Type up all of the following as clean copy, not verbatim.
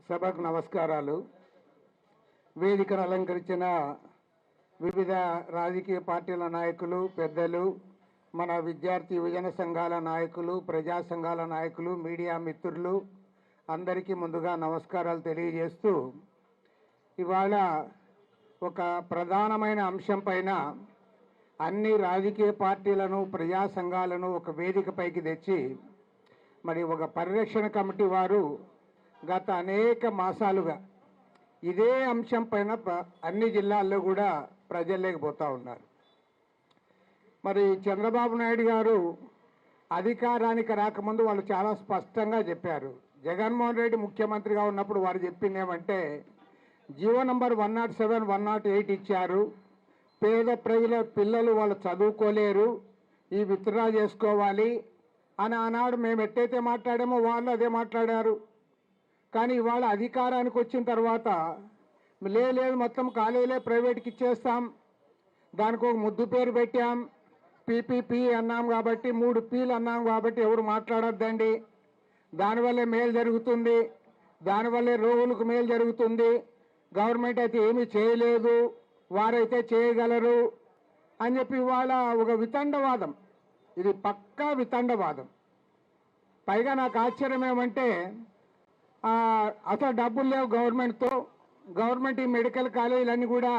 సభకు నమస్కారాలు. వేదికను అలంకరించిన వివిధ రాజకీయ పార్టీల నాయకులు, పెద్దలు, మన విద్యార్థి యువజన సంఘాల నాయకులు, ప్రజా సంఘాల నాయకులు, మీడియా మిత్రులు అందరికీ ముందుగా నమస్కారాలు తెలియజేస్తూ, ఇవాళ ఒక ప్రధానమైన అంశం పైన అన్ని రాజకీయ పార్టీలను, ప్రజా సంఘాలను ఒక వేదికపైకి తెచ్చి మరి ఒక పరిరక్షణ కమిటీ వారు గత అనేక మాసాలుగా ఇదే అంశం పైన అన్ని జిల్లాల్లో కూడా ప్రజల్లేకపోతూ ఉన్నారు. మరి చంద్రబాబు నాయుడు గారు అధికారానికి రాకముందు వాళ్ళు చాలా స్పష్టంగా చెప్పారు. జగన్మోహన్ రెడ్డి ముఖ్యమంత్రిగా ఉన్నప్పుడు వారు చెప్పింది ఏమంటే, జీవో నంబర్ 107, 108 ఇచ్చారు. పేద ప్రజల పిల్లలు వాళ్ళు చదువుకోలేరు, ఈ విత్డ్రా చేసుకోవాలి అని ఆనాడు మేము ఎట్టయితే మాట్లాడామో వాళ్ళు అదే మాట్లాడారు. కానీ ఇవాళ అధికారానికి వచ్చిన తర్వాత లేదు మొత్తం కాలేజీలే ప్రైవేట్కి ఇచ్చేస్తాం, దానికి ఒక ముద్దు పేరు పెట్టాం, పీపీపీ అన్నాం కాబట్టి, 3 పీలు అన్నాం కాబట్టి ఎవరు మాట్లాడొద్దండి, దానివల్లే మేలు జరుగుతుంది, దానివల్లే రోగులకు మేలు జరుగుతుంది, గవర్నమెంట్ అయితే ఏమీ చేయలేదు, వారైతే చేయగలరు అని చెప్పి ఇవాళ ఒక వితండవాదం. ఇది పక్కా వితండవాదం. పైగా నాకు ఆశ్చర్యం ఏమంటే, అసలు డబ్బులు లేవు గవర్నమెంట్ ఈ మెడికల్ కాలేజీలన్నీ కూడా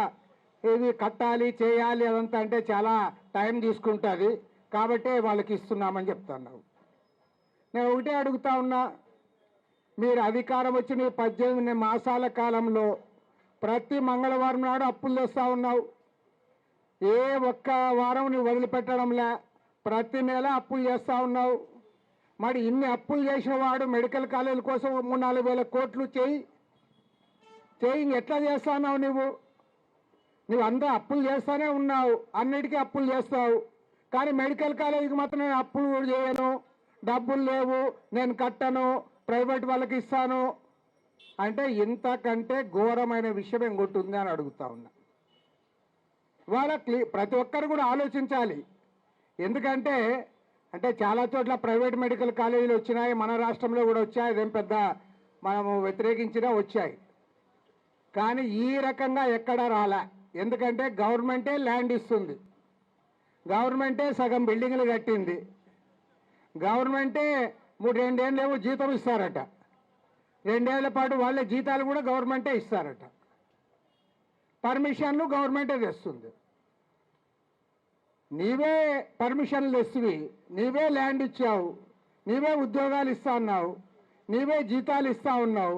ఇవి కట్టాలి, చేయాలి, అదంతా అంటే చాలా టైం తీసుకుంటుంది కాబట్టే వాళ్ళకి ఇస్తున్నామని చెప్తున్నావు. నేను ఒకటే అడుగుతా ఉన్నా, మీరు అధికారం వచ్చిన 18 మాసాల కాలంలో ప్రతి మంగళవారం నాడు అప్పులు తెస్తూ ఉన్నావు. ఏ ఒక్క వారం నువ్వు వదిలిపెట్టడంలే, ప్రతి నెల అప్పులు చేస్తూ ఉన్నావు. మరి ఇన్ని అప్పులు చేసిన వాడు మెడికల్ కాలేజీల కోసం 3-4 వేల కోట్లు చేయి ఎట్లా చేస్తున్నావు? నువ్వు అందరూ అప్పులు చేస్తూనే ఉన్నావు, అన్నిటికీ అప్పులు చేస్తావు. కానీ మెడికల్ కాలేజీకి మాత్రం నేను అప్పులు చేయను, డబ్బులు లేవు, నేను కట్టను, ప్రైవేట్ వాళ్ళకి ఇస్తాను అంటే ఇంతకంటే ఘోరమైన విషయం ఇంకొట్టుంది అని అడుగుతా ఉన్నా. ఇవాళ ప్రతి ఒక్కరు కూడా ఆలోచించాలి. ఎందుకంటే చాలా చోట్ల ప్రైవేట్ మెడికల్ కాలేజీలు వచ్చినాయి, మన రాష్ట్రంలో కూడా వచ్చాయి, అదేం పెద్ద మనము వ్యతిరేకించినా వచ్చాయి. కానీ ఈ రకంగా ఎక్కడా రాలే. ఎందుకంటే గవర్నమెంటే ల్యాండ్ ఇస్తుంది, గవర్నమెంటే సగం బిల్డింగ్లు కట్టింది, గవర్నమెంటే 2 ఏళ్ళేమో జీతం ఇస్తారట, 2 ఏళ్ల పాటు వాళ్ళే జీతాలు కూడా గవర్నమెంటే ఇస్తారట, పర్మిషన్లు గవర్నమెంటే తెస్తుంది. నీవే పర్మిషన్లు తెస్తువి, నీవే ల్యాండ్ ఇచ్చావు, నీవే ఉద్యోగాలు ఇస్తా ఉన్నావు, నీవే జీతాలు ఇస్తా ఉన్నావు.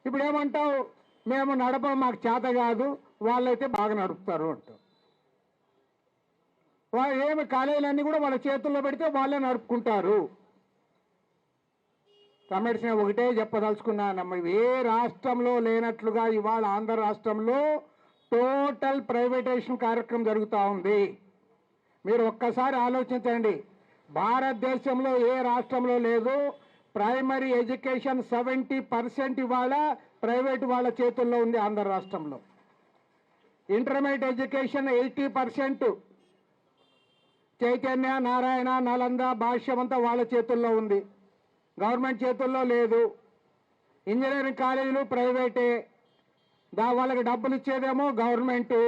ఇప్పుడు ఏమంటావు? మేము నడపం, మాకు చేత కాదు, వాళ్ళైతే బాగా నడుపుతారు అంటావు. వాళ్ళు ఏమి కాలేజీలన్నీ కూడా వాళ్ళ చేతుల్లో పెడితే వాళ్ళే నడుపుకుంటారు. కమిషన్ ఒకటే చెప్పదలుచుకున్నానమ్మ, ఏ రాష్ట్రంలో లేనట్లుగా ఇవాళ ఆంధ్ర రాష్ట్రంలో టోటల్ ప్రైవేటైజేషన్ కార్యక్రమం జరుగుతూ ఉంది. మీరు ఒక్కసారి ఆలోచించండి, భారతదేశంలో ఏ రాష్ట్రంలో లేదు. ప్రైమరీ ఎడ్యుకేషన్ 70% ఇవాళ ప్రైవేట్ వాళ్ళ చేతుల్లో ఉంది ఆంధ్ర రాష్ట్రంలో. ఇంటర్మీడియట్ ఎడ్యుకేషన్ 80% చైతన్య, నారాయణ, నలంద, భాష్యం అంతా వాళ్ళ చేతుల్లో ఉంది, గవర్నమెంట్ చేతుల్లో లేదు. ఇంజనీరింగ్ కాలేజీలు ప్రైవేటే, వాళ్ళకి డబ్బులు ఇచ్చేదేమో గవర్నమెంటు.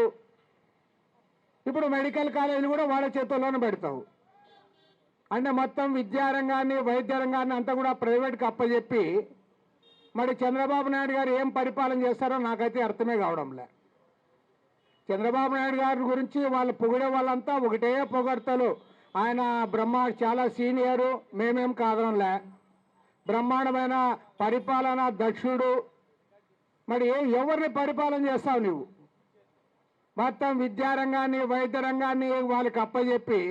ఇప్పుడు మెడికల్ కాలేజీలు కూడా వాళ్ళ చేతుల్లోనే పెడతావు. అంటే మొత్తం విద్యారంగాన్ని, వైద్య రంగాన్ని అంతా కూడా ప్రైవేట్కి అప్పచెప్పి మరి చంద్రబాబు నాయుడు గారు ఏం పరిపాలన చేస్తారో నాకైతే అర్థమే కావడంలే. చంద్రబాబు నాయుడు గారి గురించి వాళ్ళు పొగిడే వాళ్ళంతా ఒకటే పొగడతలు. ఆయన చాలా సీనియరు, మేమేం కాదనంలే, బ్రహ్మాండమైన పరిపాలన దక్షుడు. మరి ఎవరిని పరిపాలన చేస్తావు నువ్వు? మొత్తం విద్యారంగాన్ని, వైద్య రంగాన్ని వాళ్ళకి అప్పచెప్పి,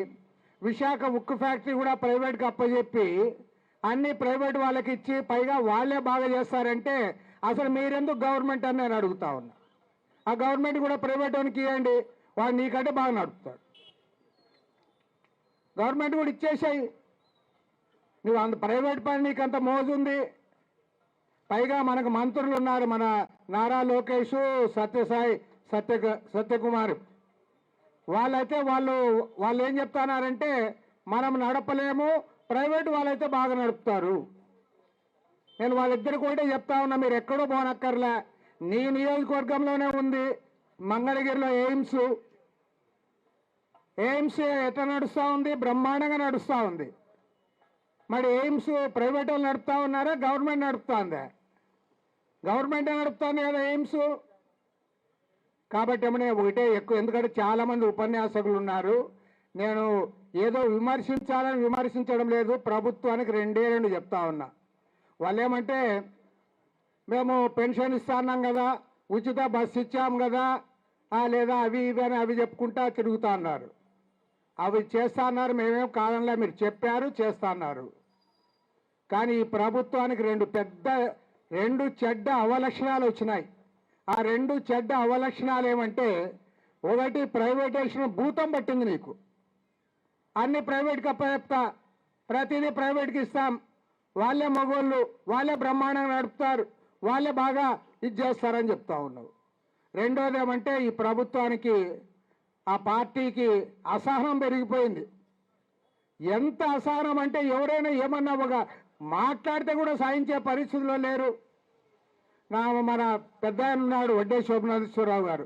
విశాఖ ఉక్కు ఫ్యాక్టరీ కూడా ప్రైవేట్కి అప్పచెప్పి, అన్ని ప్రైవేట్ వాళ్ళకి ఇచ్చి పైగా వాళ్ళే బాగా చేస్తారంటే అసలు మీరెందుకు గవర్నమెంట్ అని నేను అడుగుతా ఉన్నా. ఆ గవర్నమెంట్ కూడా ప్రైవేట్ వానికి ఇవ్వండి, వాడు నీకంటే బాగా నడుపుతాడు. గవర్నమెంట్ కూడా ఇచ్చేసాయి, నువ్వు అంత ప్రైవేట్ పని నీకు అంత మోజుంది. పైగా మనకు మంత్రులు ఉన్నారు, మన నారా లోకేష్, సత్యకుమార్, వాళ్ళైతే వాళ్ళు ఏం చెప్తున్నారంటే మనం నడపలేము, ప్రైవేట్ వాళ్ళైతే బాగా నడుపుతారు. నేను వాళ్ళిద్దరికి ఒకటే చెప్తా ఉన్నా, మీరు ఎక్కడో పోనక్కర్లే, నీ నియోజకవర్గంలోనే ఉంది మంగళగిరిలో ఎయిమ్స్ ఎట్లా నడుస్తూ ఉంది? బ్రహ్మాండంగా నడుస్తూ ఉంది. మరి ఎయిమ్స్ ప్రైవేట్ వాళ్ళు నడుపుతా ఉన్నారా, గవర్నమెంట్ నడుపుతా ఉందా? గవర్నమెంటే నడుపుతుంది కదా ఎయిమ్స్. కాబట్టి ఏమన్నా ఒకటే ఎక్కువ, ఎందుకంటే చాలామంది ఉపన్యాసకులు ఉన్నారు. నేను ఏదో విమర్శించాలని విమర్శించడం లేదు, ప్రభుత్వానికి రెండు చెప్తా ఉన్నా. వాళ్ళు ఏమంటే మేము పెన్షన్ ఇస్తున్నాం కదా, ఉచిత బస్సు ఇచ్చాం కదా, లేదా అవి ఇవి అని అవి చెప్పుకుంటా తిరుగుతా అన్నారు. అవి చేస్తా అన్నారు, మేమేం కాదనలే, మీరు చెప్పారు చేస్తా అన్నారు. కానీ ఈ ప్రభుత్వానికి రెండు చెడ్డ అవలక్షణాలు వచ్చినాయి. ఆ రెండు చెడ్డ అవలక్షణాలు ఏమంటే, ఒకటి ప్రైవేటైజేషన్ భూతం పట్టింది నీకు. అన్ని ప్రైవేట్కి అప్పచెప్తా, ప్రతిదీ ప్రైవేట్కి ఇస్తాం, వాళ్ళే మగోళ్ళు, వాళ్ళే బ్రహ్మాండంగా నడుపుతారు, వాళ్ళే బాగా ఇది చేస్తారని చెప్తా ఉన్నావు. రెండోది ఏమంటే, ఈ ప్రభుత్వానికి ఆ పార్టీకి అసహనం పెరిగిపోయింది. ఎంత అసహనం అంటే ఎవరైనా ఏమన్నా ఒక మాట్లాడితే కూడా సాధించే పరిస్థితిలో లేరు. మన పెద్ద ఆయన ఉన్నాడు వడ్డే శోభనాథేశ్వరరావు గారు,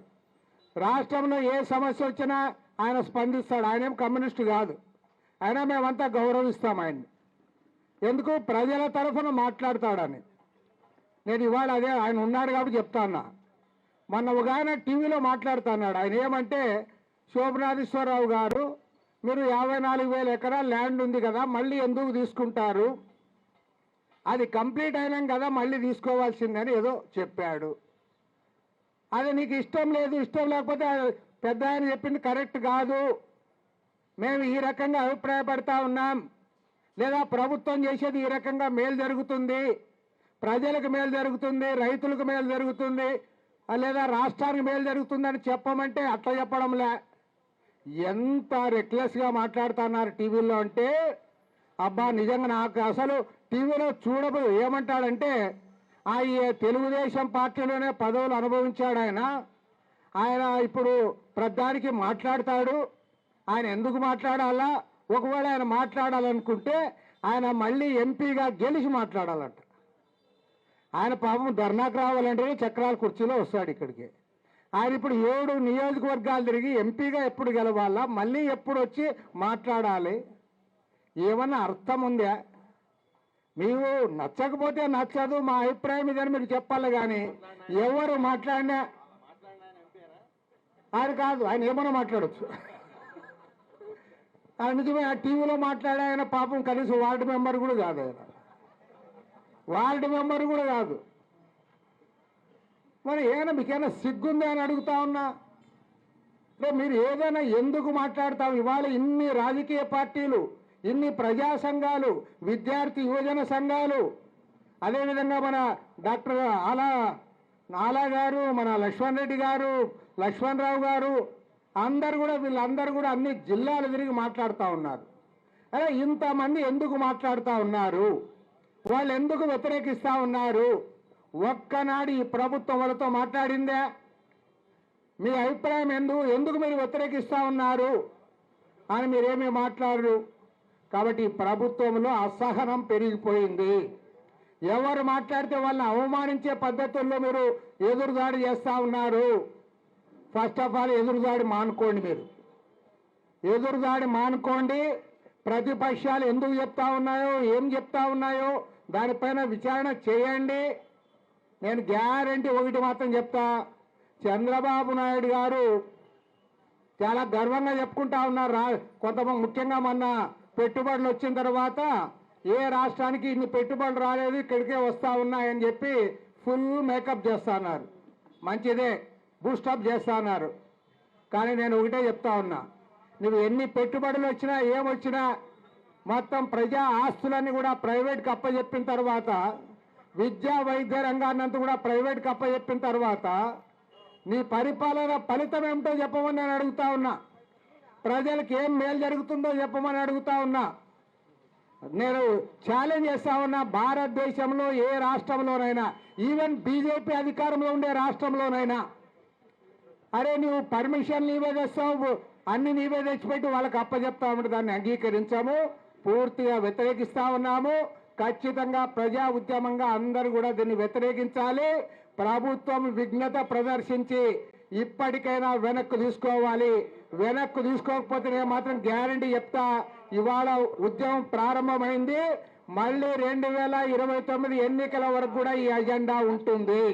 రాష్ట్రంలో ఏ సమస్య వచ్చినా ఆయన స్పందిస్తాడు. ఆయన ఏం కమ్యూనిస్టు కాదు, అయినా మేమంతా గౌరవిస్తాం ఆయన్ని. ఎందుకు? ప్రజల తరఫున మాట్లాడతాడని. నేను ఇవాళ అదే ఆయన ఉన్నాడు కాబట్టి చెప్తాన్నా. మొన్న ఒక ఆయన టీవీలో మాట్లాడుతున్నాడు. ఆయన ఏమంటే, శోభనాథేశ్వరరావు గారు, మీరు 54,000 ఎకరాల ల్యాండ్ ఉంది కదా, మళ్ళీ ఎందుకు తీసుకుంటారు? అది కంప్లీట్ అయినాం కదా, మళ్ళీ తీసుకోవాల్సిందని ఏదో చెప్పాడు. అది నీకు ఇష్టం లేదు, ఇష్టం లేకపోతే పెద్ద ఆయన చెప్పింది కరెక్ట్ కాదు, మేము ఈ రకంగా అభిప్రాయపడతా ఉన్నాం, లేదా ప్రభుత్వం చేసేది ఈ రకంగా మేలు జరుగుతుంది, ప్రజలకు మేలు జరుగుతుంది, రైతులకు మేలు జరుగుతుంది, లేదా రాష్ట్రానికి మేలు జరుగుతుందని చెప్పమంటే అట్లా చెప్పడంలే. ఎంత రెక్లెస్గా మాట్లాడుతున్నారు టీవీలో అంటే, అబ్బా నిజంగా నాకు అసలు టీవీలో చూడబోదు. ఏమంటాడంటే, ఈ తెలుగుదేశం పార్టీలోనే పదవులు అనుభవించాడు ఆయన ఇప్పుడు ప్రధానికి మాట్లాడతాడు, ఆయన ఎందుకు మాట్లాడాలా? ఒకవేళ ఆయన మాట్లాడాలనుకుంటే ఆయన మళ్ళీ ఎంపీగా గెలిచి మాట్లాడాలంట. ఆయన పాపం ధర్నాకు రావాలంటే చక్రాల కుర్చీలో వస్తాడు ఇక్కడికి. ఆయన ఇప్పుడు 7 నియోజకవర్గాలు తిరిగి ఎంపీగా ఎప్పుడు గెలవాలా, మళ్ళీ ఎప్పుడు వచ్చి మాట్లాడాలి? ఏమన్నా అర్థం ఉందా? మీరు నచ్చకపోతే నచ్చదు, మా అభిప్రాయం ఇదని మీరు చెప్పాలి. కానీ ఎవరు మాట్లాడినా ఆయన కాదు, ఆయన ఏమన్నా మాట్లాడచ్చు. నిజమే, ఆ టీవీలో మాట్లాడే ఆయన పాపం కనీసం వార్డు మెంబర్ కూడా కాదు, ఆయన వార్డు మెంబర్ కూడా కాదు. మరి ఏమైనా మీకైనా సిగ్గుందా అని అడుగుతా ఉన్నా. మీరు ఏదైనా ఎందుకు మాట్లాడతాం? ఇవాళ ఇన్ని రాజకీయ పార్టీలు, ఇన్ని ప్రజా సంఘాలు, విద్యార్థి యువజన సంఘాలు, అదేవిధంగా మన డాక్టర్ ఆలా గారు, మన లక్ష్మణ్ రెడ్డి గారు, లక్ష్మణరావు గారు, వీళ్ళందరూ కూడా అన్ని జిల్లాలు తిరిగి మాట్లాడుతూ ఉన్నారు. అరే ఇంతమంది ఎందుకు మాట్లాడుతూ ఉన్నారు? వాళ్ళు ఎందుకు వ్యతిరేకిస్తూ ఉన్నారు? ఒక్కనాడు ఈ ప్రభుత్వం వాళ్ళతో మాట్లాడిందే? మీ అభిప్రాయం ఎందుకు మీరు వ్యతిరేకిస్తూ ఉన్నారు అని మీరేమీ మాట్లాడరు. కాబట్టి ఈ ప్రభుత్వంలో అసహనం పెరిగిపోయింది. ఎవరు మాట్లాడితే వాళ్ళని అవమానించే పద్ధతుల్లో మీరు ఎదురుదాడి చేస్తూ ఉన్నారు. ఫస్ట్ ఆఫ్ ఆల్ ఎదురుదాడి మానుకోండి. మీరు ఎదురుదాడి మానుకోండి. ప్రతిపక్షాలు ఎందుకు చెప్తా ఉన్నాయో, ఏం చెప్తా ఉన్నాయో దానిపైన విచారణ చేయండి. నేను గ్యారంటీ ఒకటి మాత్రం చెప్తా, చంద్రబాబు నాయుడు గారు చాలా గర్వంగా చెప్పుకుంటా ఉన్నారు. కొంతమంది ముఖ్యంగా మొన్న పెట్టుబడులు వచ్చిన తర్వాత ఏ రాష్ట్రానికి ఇన్ని పెట్టుబడులు రాలేదు, ఇక్కడికే వస్తూ ఉన్నాయని చెప్పి ఫుల్ మేకప్ చేస్తా ఉన్నారు. మంచిదే, బూస్టప్ చేస్తా ఉన్నారు. కానీ నేను ఒకటే చెప్తా ఉన్నా, నువ్వు ఎన్ని పెట్టుబడులు వచ్చినా ఏమొచ్చినా మొత్తం ప్రజా ఆస్తులన్నీ కూడా ప్రైవేట్కి అప్పచెప్పిన తర్వాత, విద్యా వైద్య రంగాన్నంతా కూడా ప్రైవేట్కి అప్పచెప్పిన తర్వాత నీ పరిపాలన ఫలితం ఏమిటో చెప్పమని నేను అడుగుతా ఉన్నా. ప్రజలకు ఏం మేలు జరుగుతుందో చెప్పమని అడుగుతా ఉన్నా. నేను ఛాలెంజ్ చేస్తా ఉన్నా, భారతదేశంలో ఏ రాష్ట్రంలోనైనా, ఈవెన్ బీజేపీ అధికారంలో ఉండే రాష్ట్రంలోనైనా, అరే నువ్వు పర్మిషన్ నీవే తెస్తావు, అన్ని నీవే తెచ్చిపెట్టి వాళ్ళకి అప్పచెప్తా ఉంటే దాన్ని అంగీకరించాము, పూర్తిగా వ్యతిరేకిస్తా ఉన్నాము. ఖచ్చితంగా ప్రజా ఉద్యమంగా అందరూ కూడా దీన్ని వ్యతిరేకించాలి. ప్రభుత్వం విఘ్నత ప్రదర్శించి ఇప్పటికైనా వెనక్కు తీసుకోవాలి. వెనక్కు తీసుకోకపోతే నేను మాత్రం గ్యారంటీ చెప్తా, ఇవాళ ఉద్యమం ప్రారంభమైంది, మళ్ళీ 2029 ఎన్నికల వరకు కూడా ఈ అజెండా ఉంటుంది.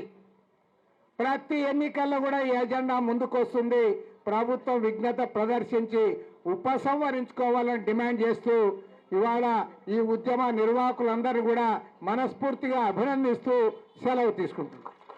ప్రతి ఎన్నికల్లో కూడా ఈ అజెండా ముందుకు వస్తుంది. ప్రభుత్వం విఘ్నత ప్రదర్శించి ఉపసంహరించుకోవాలని డిమాండ్ చేస్తూ ఇవాళ ఈ ఉద్యమ నిర్వాహకులందరూ కూడా మనస్ఫూర్తిగా అభినందిస్తూ సెలవు తీసుకుంటున్నారు.